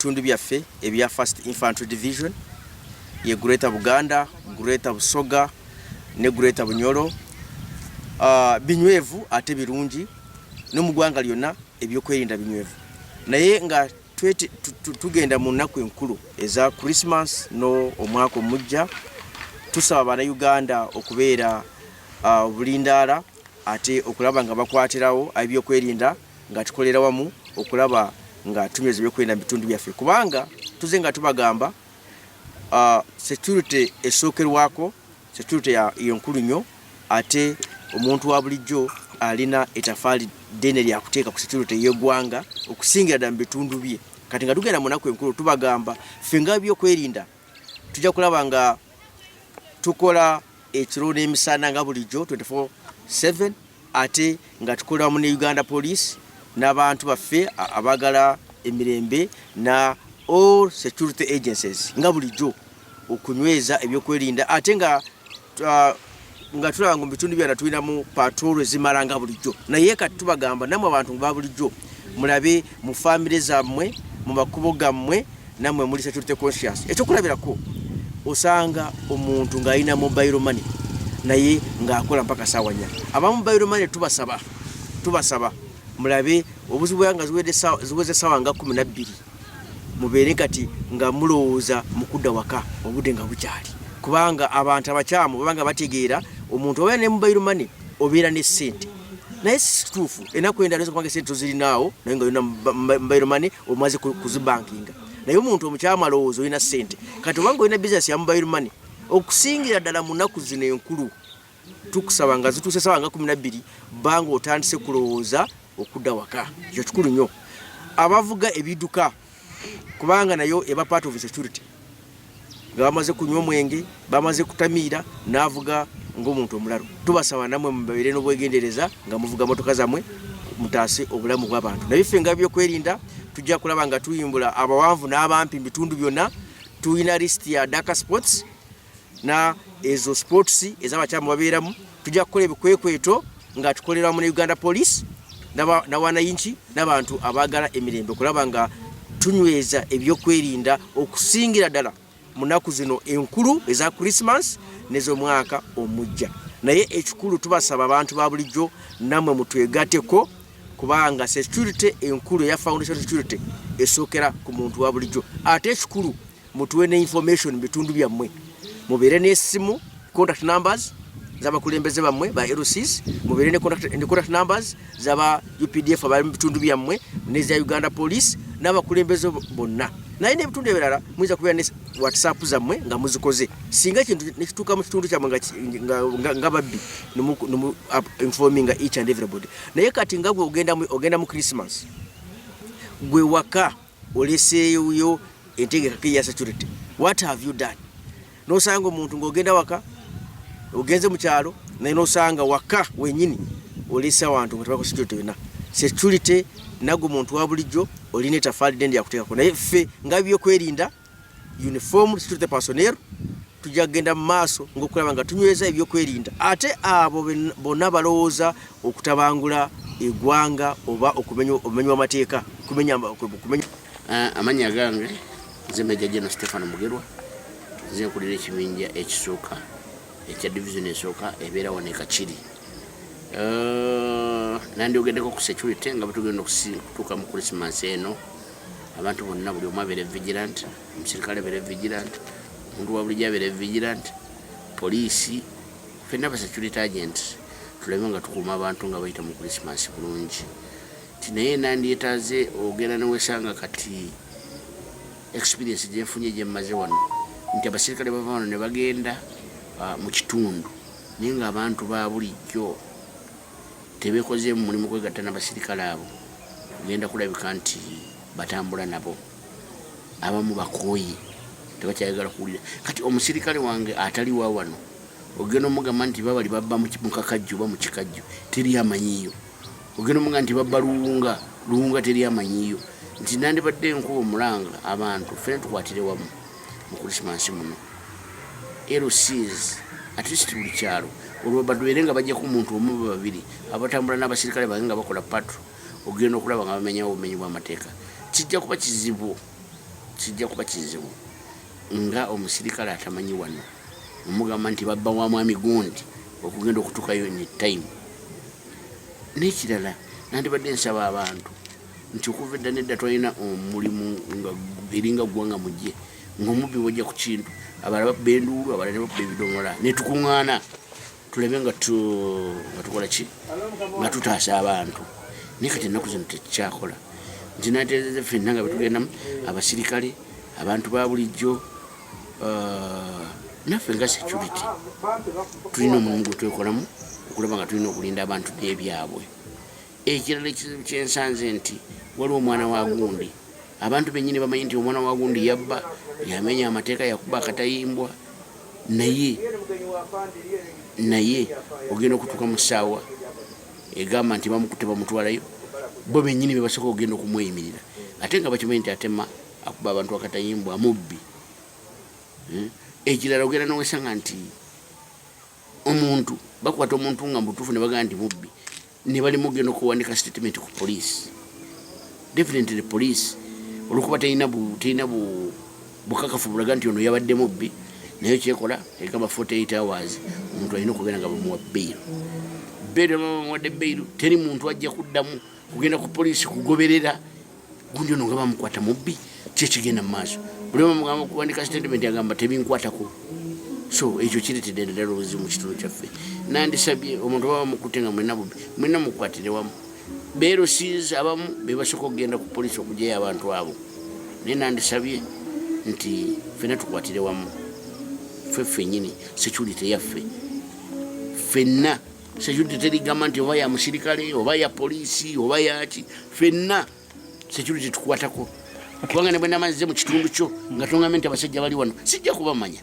bitundu byaffe ebya First Infantry Division ye Greater Buganda, Greater Busoga ne Greater Bunyoro binywevu ate birungi no mu ggwanga lyonna ebyokwerinda binywevu naye nga tugenda mu nnaku enkulu eza Christmas no omwaka omujja tusaba Bannayuganda okubeera obulindaala ate okulaba nga bakwatirawo ebyokwerinda nga tukolera wamu okulaba nga tumyeza ebyokwerinda mu bitundu byaffe kubanga tuze nga tubagamba security esookerwako security y'enkulu nnyo ate omuntu wa bulijjo alina etafaali ddene lyakuteeka ku security y'eggwanga okusingira ddala mu bitundu bye kati nga tugenda mu nnaku enkulu tubagamba ffe nga byokwerinda tujja kulaba nga tukola ekiro n'emisana nga bulijjo 24/7 ate nga tukola wamu ne Uganda Police n'abantu baffe abagala emirembe na all security agencies nga bulijjo okunyweza ebyokwerinda ate nga tulaba mu bitundu byonna tulinamu patrol ezimala nga bulijjo naye kati tubagamba namwe abantu ba bulijjo mulabe mu family zammwe mu makubo gammwe namwe muli security conscious ekyokulabirako osanga omuntu ng'alina mobile money naye ng'akola mpaka saawa 4 aba mobile money tubasaba mulabe obuzibu bwanga ziweze saawa nga 12 mubeere kati nga mulowooza mu kudda waka obudde nga bukyali kubanga abantu abakyamu babanga bategeera omuntu obeera ne mobile money obeera ne ssente naye situufu ennaku endala kubanga ssente tozirinaawo naye nga olina mobile money omaze kuzibankinga naye omuntu omukyamu alowooza olina ssente kati obanga olina bizinesi ya mobile money okusingira ddala mu nnaku zino enkulu tukusaba nga zituuse saawa nga 12 banga otandise kulowooza okudda waka ekyo kikulu nnyo abavuga ebiduka kubanga nayo eba part of security nga bamaze kunywa omwenge bamaze kutamiira n'avuga ng'omuntu omulalo tubasaba namwe mubabeere n'obwegendereza nga muvuga motoka zammwe mutaase obulamu bw'abantu naye ffe nga byokwerinda tujja kulaba nga tuyimbula abawanvu n'abampi mu bitundu byonna tuyina list ya Dakar Sports na ezo sports ez'abakyamu babeeramu tujja kukola ebikwekweto nga tukolera mu Uganda Police na wanayinchi n'abantu abaagala emirembe okulaba nga tunyweza ebyokwerinda okusingira ddala mu nnaku zino enkulu eza Christmas n'ez'omwaka omujja naye ekikulu tubasaba abantu ba bulijjo namwe mutwegateko kubanga security enkulu ya foundation security esookera ku muntu wa bulijjo ate ekikulu mutuwe ne information bitundu byammwe mubeere n'essimu contact numbers z'abakulembeze bammwe ba LCs mubeere ne contact numbers z'aba UPDF abali mu bitundu byammwe n'eza Uganda Police n'abakulembeze bonna naye n'ebitundu ebirala muyinza kubeera ne WhatsApp zammwe nga muzikoze singa ekintu nekituuka mu kitundu kyammwe nga babbi informing each and everybody naye kati nga gwe ogenda mu Christmas gwe waka oleseeyo entegeka ya security what have you done nosanga omuntu ng'ogenda waka ogenze mu kyalo naye nosanga waka wenyini olesa abantu nga tebako security yonna security nagwo muntu wa bulijjo olina etafaali ddene yakuteekako naye ffe nga byokwerinda uniform security personnel tujja kugenda mu maaso ng'okulaba nga tunyweza ebyokwerinda ate abo bonna balowooza okutabangula eggwanga oba okumenywa amateeka kumenya amanya gange nze Major General Stephen Mugerwa nze nkulira ekibinja ekisooka ekya division esooka ebeera wano e Kachiri nandyogeddeko ku security nga batugenda okutuuka mu Christmas eno abantu bonna buli omu abeere vigilant omusirikale abeere vigilant omuntu wa bulijjo abeere vigilant poliisi ffenna ba security agents tulabe nga tukuuma abantu nga bayita mu Christmas bulungi naye nandyetaaze ogenda newesanga kati experience gyenfunye gyemmaze wano nti abasirikale bava wano ne bagenda mu kitundu naye nga abantu ba bulijjo tebeekozeemu mulimu kwegatta n'abasirikale abo kugenda kulabika nti batambula nabo abamu bakooye tebakyayagala kuwulira kati omusirikale wange ataliwa wano ogenda omugamba nti babali babba mu kakajju ba mu kikajju teri amanyiyo ogenda omugamba nti babba luwunga teri amanyiyo nti nandibadde enkuba omulanga abantu ffene tukwatire wamu mu Christmas muno LCs at least buli kyalo olwo baduere nga bajja ku muntu omu babiri abatambula n'abasirikale bange nga bakola patro ogenda okulaba nga bamenyawo obumenyi bw'amateeka kijja kuba kizibu kijja kuba kizibu nga omusirikale atamanyi wano omugamba nti babba wa mwami gundi okugenda okutukayo ni time. N'ekirala nandibadde nsaba abantu nti okuva edda nedda twalina omulimu nga eringa ggwanga mujje ng'omubbi bwajja ku kintu abalala babba enduulu abalala ne babba ebidomola ne tukuŋŋaana tuleme nga tukola ki nga tutaasa abantu. Naye kati ennaku zino tekikyakola. Nti nateezeza ffenna nga betugendamu abasirikale abantu ba bulijjo naffe nga security tulina omulimu gwe twekolamu okulaba nga tulina okulinda abantu n'ebyabwe. Ekirala ekizibu kyensanze nti waliwo omwana wa gundi abantu bennyini bamanyi nti omwana wa gundi yabba yamenya amateeka yakuba akatayimbwa naye ogenda okutuuka mu ssaawa egamba nti bamukutte bamutwalayo bo bennyini bebasooka okugenda okumweyimirira ate nga bakimanyi nti atema akuba abantu akatayimbwa mubbi. Ekirala ogenda n'owesanga nti omuntu bakwata omuntu nga mutuufu ne bagamba nti mubbi ne balimu ogenda okuwandika statement ku police. Definitely police olwokuba terina bukakafu bulaga nti ono yabadde mubbi naye kyekola egamba 48 hours omuntu alina okugenda nga bamuwa bbairo. Bbairo bamuwadde bbairo teri muntu ajja kuddamu kugenda ku police kugoberera gundi ono nga bamukwata mubbi kyekigenda mu maaso. Buli mugamba kuwandika statement agamba tebinkwatako. So ekyo kireetedde ddala obuzibu mu kitundu kyaffe. Nandisabye omuntu baba bamukutte nga mwenna mukwatire wamu. Bero seas abamu bebasooka okugenda ku police okugyayo abantu abo. Naye nandisabye nti ffenna tukwatire wamu. Ffe nnyini security yaffe. Ffenna security terigamba nti oba ya musirikale oba ya poliisi oba yaki. Ffenna security tukwatako. Kubanga ne bwe namazze mu kitundu kyo nga tongambye nti abasajja bali wano sijja kubamanya.